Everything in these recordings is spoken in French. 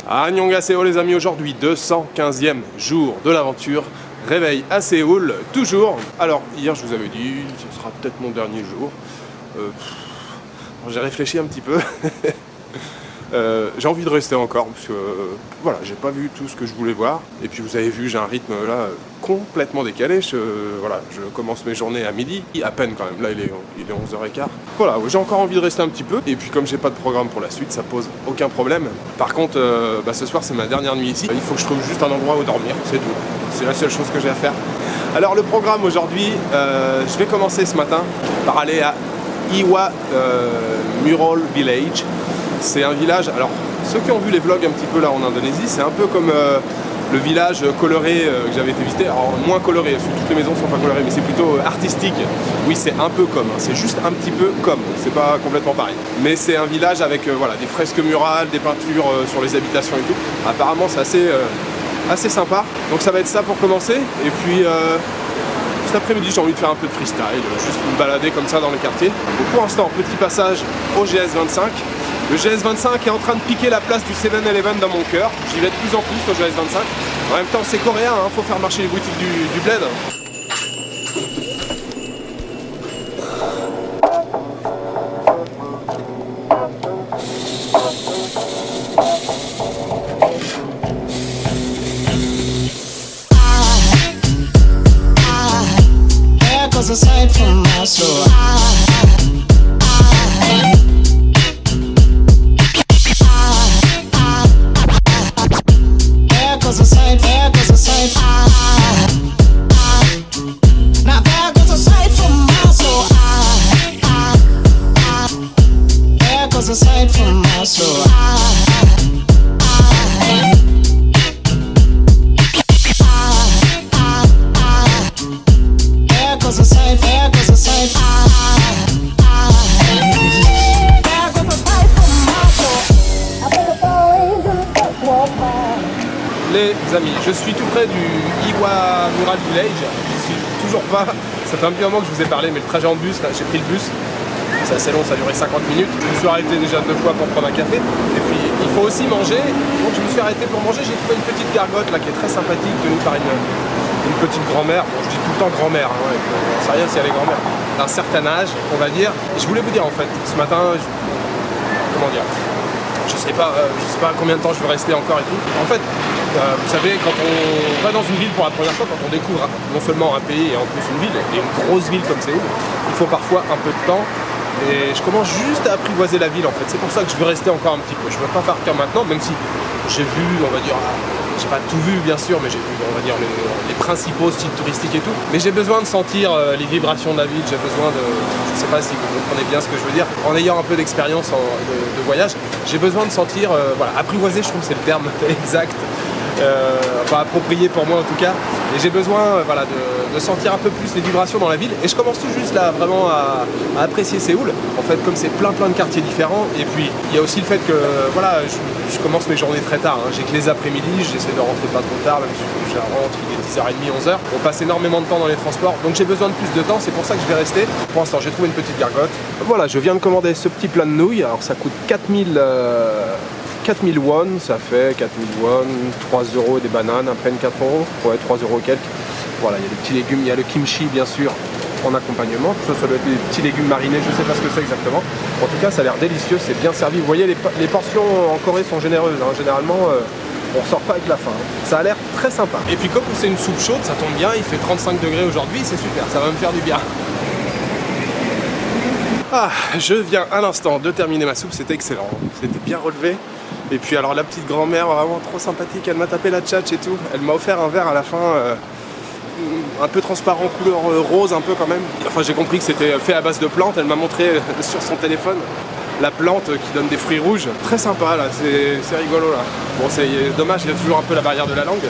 Annyeonghaseyo les amis, aujourd'hui 215e jour de l'aventure. Réveil à Séoul, toujours. Alors hier je vous avais dit, ce sera peut-être mon dernier jour. J'ai réfléchi un petit peu. J'ai envie de rester encore parce que voilà, j'ai pas vu tout ce que je voulais voir. Et puis vous avez vu, j'ai un rythme là complètement décalé. Je commence mes journées à midi, à peine quand même. Là il est 11h15. Voilà, j'ai encore envie de rester un petit peu. Et puis comme j'ai pas de programme pour la suite, ça pose aucun problème. Par contre, ce soir c'est ma dernière nuit ici. Il faut que je trouve juste un endroit où dormir, c'est tout. C'est la seule chose que j'ai à faire. Alors le programme aujourd'hui, je vais commencer ce matin par aller à Iwa Mural Village. C'est un village, alors ceux qui ont vu les vlogs un petit peu là en Indonésie, c'est un peu comme le village coloré que j'avais été visiter, alors moins coloré, parce que toutes les maisons ne sont pas colorées, mais c'est plutôt artistique. Oui, c'est un peu comme, c'est juste un petit peu comme, c'est pas complètement pareil. Mais c'est un village avec voilà, des fresques murales, des peintures sur les habitations et tout. Apparemment c'est assez sympa, donc ça va être ça pour commencer. Et puis cet après-midi j'ai envie de faire un peu de freestyle, juste me balader comme ça dans le quartier. Donc pour l'instant, petit passage au GS25. Le GS25 est en train de piquer la place du 7-Eleven dans mon cœur. J'y vais de plus en plus au GS25. En même temps, c'est coréen, hein, faut faire marcher les boutiques du bled. Les amis, je suis tout près du Iwa Mural Village. Je suis toujours pas. Ça fait un petit moment que je vous ai parlé, mais le trajet en bus, là, j'ai pris le bus. C'est assez long, ça a duré 50 minutes. Je me suis arrêté déjà 2 fois pour prendre un café. Et puis il faut aussi manger. Donc je me suis arrêté pour manger. J'ai trouvé une petite gargote là qui est très sympathique, tenue par une petite grand-mère. Bon, je dis tout le temps grand-mère, hein, on sait rien si elle est grand-mère. D'un certain âge, on va dire. Et je voulais vous dire en fait, ce matin, comment dire, je sais pas combien de temps je vais rester encore et tout. En fait, vous savez, quand on va dans une ville pour la première fois, quand on découvre non seulement un pays et en plus une ville, et une grosse ville comme Séoul, il faut parfois un peu de temps. Et je commence juste à apprivoiser la ville en fait. C'est pour ça que je veux rester encore un petit peu. Je veux pas partir maintenant, même si j'ai vu, on va dire, j'ai pas tout vu bien sûr, mais j'ai vu, on va dire, les principaux sites touristiques et tout. Mais j'ai besoin de sentir les vibrations de la ville. J'ai besoin de, je sais pas si vous comprenez bien ce que je veux dire, en ayant un peu d'expérience de voyage, j'ai besoin de sentir, voilà, apprivoiser, je trouve que c'est le terme exact. Enfin approprié pour moi en tout cas, et j'ai besoin voilà, de sentir un peu plus les vibrations dans la ville, et je commence tout juste là vraiment à apprécier Séoul en fait, comme c'est plein de quartiers différents. Et puis il y a aussi le fait que voilà, je commence mes journées très tard, hein. J'ai que les après-midi, j'essaie de rentrer pas trop tard, même si je rentre, il est 10h30, 11h, on passe énormément de temps dans les transports, donc j'ai besoin de plus de temps, c'est pour ça que je vais rester. Pour l'instant j'ai trouvé une petite gargote. Voilà, je viens de commander ce petit plat de nouilles, alors ça coûte 4000 won, ça fait 4000 won, 3 euros des bananes, à peine 4 euros, ouais 3 euros quelques. Voilà, il y a des petits légumes, il y a le kimchi bien sûr en accompagnement, ça doit être des petits légumes marinés, je sais pas ce que c'est exactement. En tout cas ça a l'air délicieux, c'est bien servi. Vous voyez les portions en Corée sont généreuses, hein. Généralement on ressort pas avec la faim. Ça a l'air très sympa. Et puis comme c'est une soupe chaude, ça tombe bien, il fait 35 degrés aujourd'hui, c'est super, ça va me faire du bien. Ah, je viens à l'instant de terminer ma soupe, c'était excellent, c'était bien relevé. Et puis alors la petite grand-mère, vraiment trop sympathique, elle m'a tapé la tchatch et tout. Elle m'a offert un verre à la fin, un peu transparent, couleur rose un peu quand même. Enfin j'ai compris que c'était fait à base de plantes, elle m'a montré sur son téléphone la plante qui donne des fruits rouges. Très sympa là, c'est rigolo là. Bon c'est dommage, il y a toujours un peu la barrière de la langue.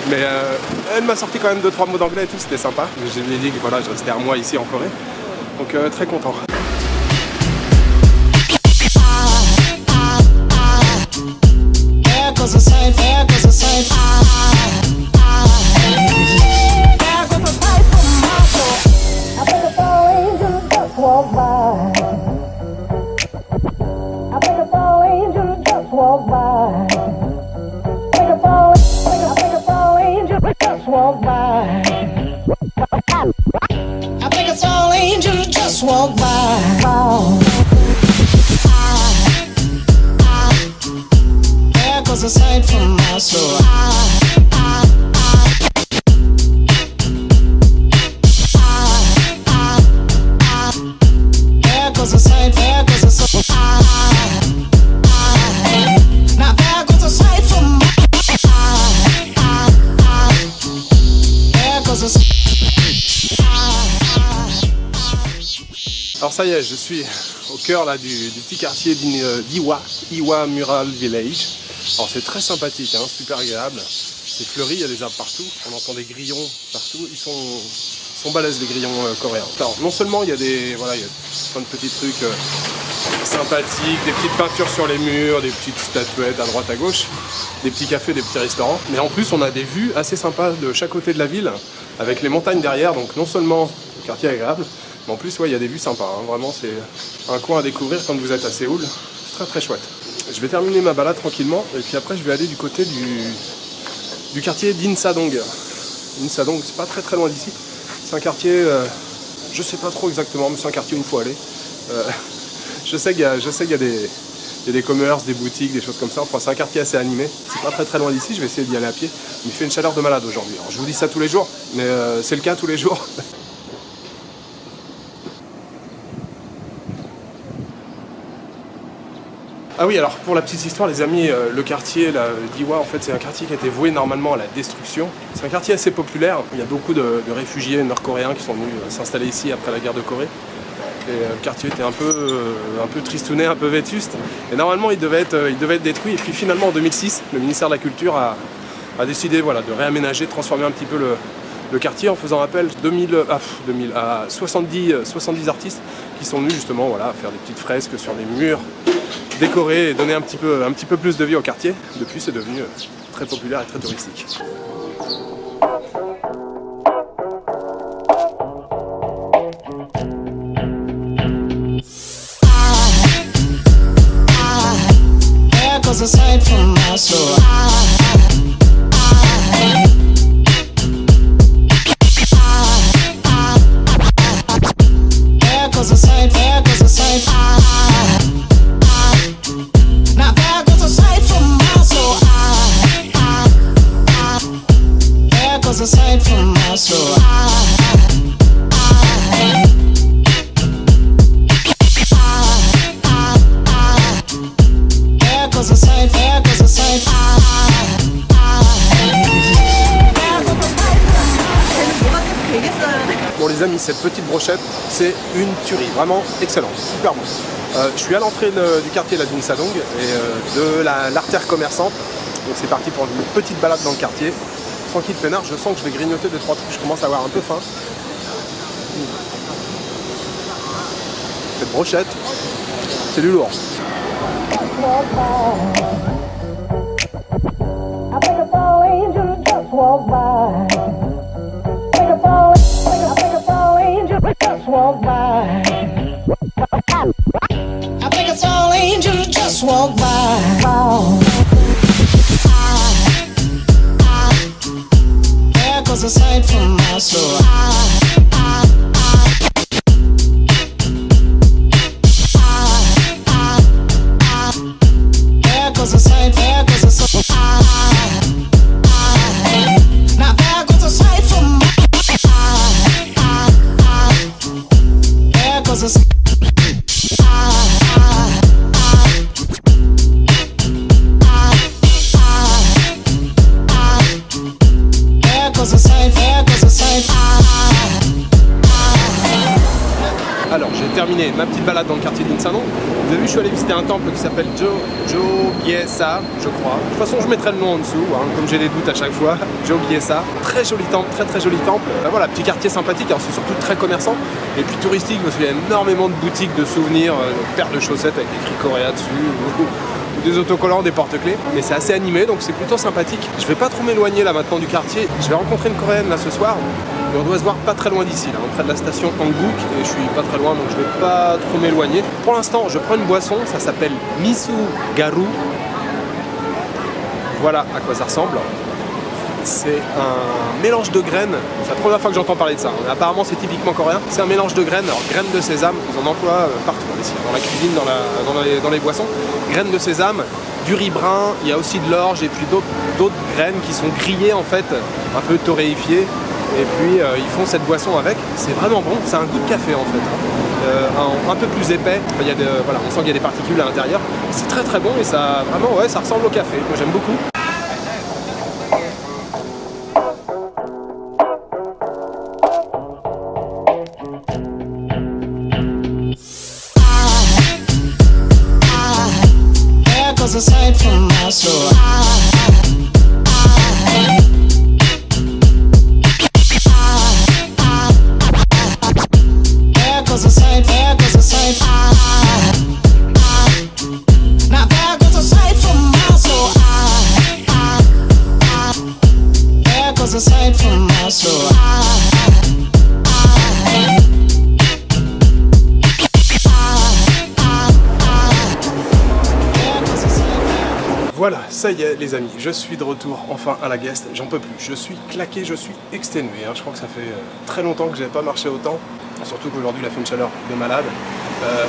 Mais elle m'a sorti quand même 2-3 mots d'anglais et tout, c'était sympa. Je lui ai dit que voilà, je restais un mois ici en Corée. Donc très content. just walk by. There goes a sight from my soul. There goes a sight, there goes a soul. Now there goes a sight from my there goes a sight. Alors ça y est, je suis au cœur là, du petit quartier d'Iwa Mural Village. Alors c'est très sympathique, hein, super agréable. C'est fleuri, il y a des arbres partout, on entend des grillons partout. Ils sont balèzes les grillons coréens. Alors non seulement il y a il y a plein de petits trucs sympathiques, des petites peintures sur les murs, des petites statuettes à droite à gauche, des petits cafés, des petits restaurants. Mais en plus on a des vues assez sympas de chaque côté de la ville, avec les montagnes derrière, donc non seulement le quartier est agréable, mais en plus ouais, il y a des vues sympas, hein. Vraiment c'est un coin à découvrir quand vous êtes à Séoul, c'est très très chouette. Je vais terminer ma balade tranquillement, et puis après je vais aller du côté du quartier d'Insadong. Insadong, c'est pas très très loin d'ici, c'est un quartier, je sais pas trop exactement, mais c'est un quartier où il faut aller. Je sais qu'il y a des commerces, des boutiques, des choses comme ça. Enfin, c'est un quartier assez animé. C'est pas très très loin d'ici. Je vais essayer d'y aller à pied. Il fait une chaleur de malade aujourd'hui. Alors, je vous dis ça tous les jours, mais c'est le cas tous les jours. Ah oui, alors pour la petite histoire, les amis, le quartier d'Iwa, en fait, c'est un quartier qui a été voué normalement à la destruction. C'est un quartier assez populaire. Il y a beaucoup de réfugiés nord-coréens qui sont venus s'installer ici après la guerre de Corée. Et le quartier était un peu tristouné, un peu vétuste. Et normalement, il devait être détruit. Et puis finalement, en 2006, le ministère de la Culture a décidé voilà, de réaménager, de transformer un petit peu le quartier en faisant appel à 70 artistes qui sont venus justement voilà, faire des petites fresques sur les murs, décorer et donner un petit peu plus de vie au quartier. Depuis, c'est devenu très populaire et très touristique. A sight from my soul. There goes a sight, there goes a sight. Now there goes a sight from my soul. There goes a sight from my soul. Bon les amis, cette petite brochette, c'est une tuerie, vraiment excellent, super bon. Je suis à l'entrée du quartier d'Insadong et de l'artère commerçante. Donc c'est parti pour une petite balade dans le quartier. Tranquille peinard, je sens que je vais grignoter 2-3 trucs, je commence à avoir un peu faim. Cette brochette, c'est du lourd. Walk by. I think it's all angels just walk by. There goes a sight from my soul. There goes a sight, there goes a soul. Now there goes a sight from my there goes a sight. Alors j'ai terminé ma petite balade dans le quartier d'Insadong. Vous avez vu, je suis allé visiter un temple qui s'appelle Jogyesa, je crois. De toute façon je mettrai le nom en dessous, hein, comme j'ai des doutes à chaque fois. Jogyesa, très joli temple, très joli temple. Ben voilà, petit quartier sympathique, alors c'est surtout très commerçant et puis touristique parce qu'il y a énormément de boutiques de souvenirs, de paires de chaussettes avec écrit Coréa dessus. Ou des autocollants, des porte-clés, mais c'est assez animé donc c'est plutôt sympathique. Je vais pas trop m'éloigner là maintenant du quartier, je vais rencontrer une Coréenne là ce soir, et on doit se voir pas très loin d'ici, là, près de la station Hangguk, et je suis pas très loin donc je vais pas trop m'éloigner. Pour l'instant je prends une boisson, ça s'appelle Misu Garu, voilà à quoi ça ressemble. c'est un mélange de graines. C'est la première fois que j'entends parler de ça. Apparemment, c'est typiquement coréen. C'est un mélange de graines. Alors, graines de sésame, ils en emploient partout ici, dans la cuisine, dans les boissons. Graines de sésame, du riz brun, il y a aussi de l'orge et puis d'autres graines qui sont grillées en fait, un peu torréfiées. Et puis ils font cette boisson avec. C'est vraiment bon. C'est un goût de café en fait. Un peu plus épais. Il y a voilà, on sent qu'il y a des particules à l'intérieur. C'est très très bon et ça vraiment ouais, ça ressemble au café. Moi j'aime beaucoup. Aside from my soul, there goes a sight, now there goes a sight from my soul, there goes a sight from my soul. Voilà, ça y est les amis, je suis de retour enfin à la guest, j'en peux plus, je suis claqué, je suis exténué, hein. Je crois que ça fait très longtemps que j'avais pas marché autant, surtout qu'aujourd'hui il a fait une chaleur de malade.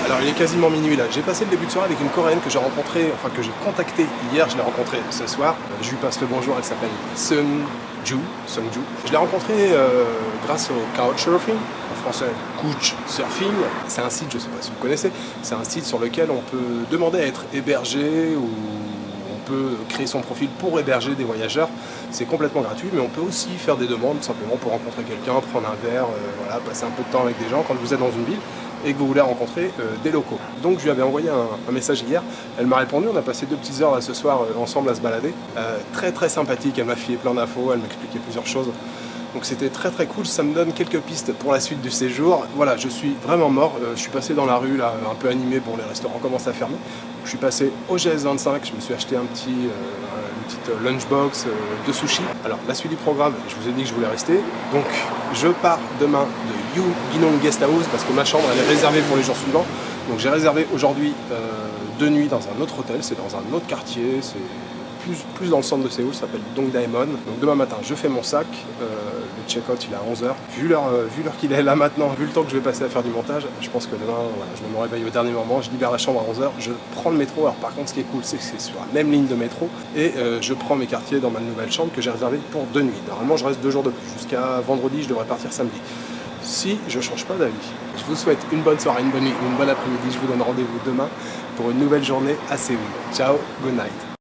Alors il est quasiment minuit là, j'ai passé le début de soirée avec une coréenne que j'ai rencontrée, enfin que j'ai contactée hier, je l'ai rencontrée ce soir, je lui passe le bonjour, elle s'appelle Seungju. Je l'ai rencontrée grâce au Couchsurfing, en français Couchsurfing, c'est un site, je sais pas si vous connaissez, c'est un site sur lequel on peut demander à être hébergé ou peut créer son profil pour héberger des voyageurs, c'est complètement gratuit, mais on peut aussi faire des demandes simplement pour rencontrer quelqu'un, prendre un verre, voilà, passer un peu de temps avec des gens quand vous êtes dans une ville et que vous voulez rencontrer des locaux. Donc je lui avais envoyé un message hier, elle m'a répondu, on a passé 2 petites heures là, ce soir ensemble à se balader, très très sympathique, elle m'a filé plein d'infos, elle m'expliquait plusieurs choses. Donc c'était très très cool, ça me donne quelques pistes pour la suite du séjour. Voilà, je suis vraiment mort, je suis passé dans la rue là, un peu animé, bon les restaurants commencent à fermer. Je suis passé au GS25, je me suis acheté une petite lunchbox de sushi. Alors la suite du programme, je vous ai dit que je voulais rester, donc je pars demain de Yuginong Guest House parce que ma chambre elle est réservée pour les jours suivants. Donc j'ai réservé aujourd'hui 2 nuits dans un autre hôtel, c'est dans un autre quartier, c'est plus dans le centre de Séoul, ça s'appelle Dongdaemun. Donc demain matin, je fais mon sac, le check-out il est à 11h. Vu l'heure qu'il est là maintenant, vu le temps que je vais passer à faire du montage, je pense que demain, voilà, je me réveille au dernier moment, je libère la chambre à 11h, je prends le métro. Alors par contre, ce qui est cool, c'est que c'est sur la même ligne de métro, et je prends mes quartiers dans ma nouvelle chambre que j'ai réservée pour 2 nuits. Normalement, je reste 2 jours de plus, jusqu'à vendredi, je devrais partir samedi. Si je ne change pas d'avis. Je vous souhaite une bonne soirée, une bonne nuit ou une bonne après-midi. Je vous donne rendez-vous demain pour une nouvelle journée à Séoul. Ciao, good night.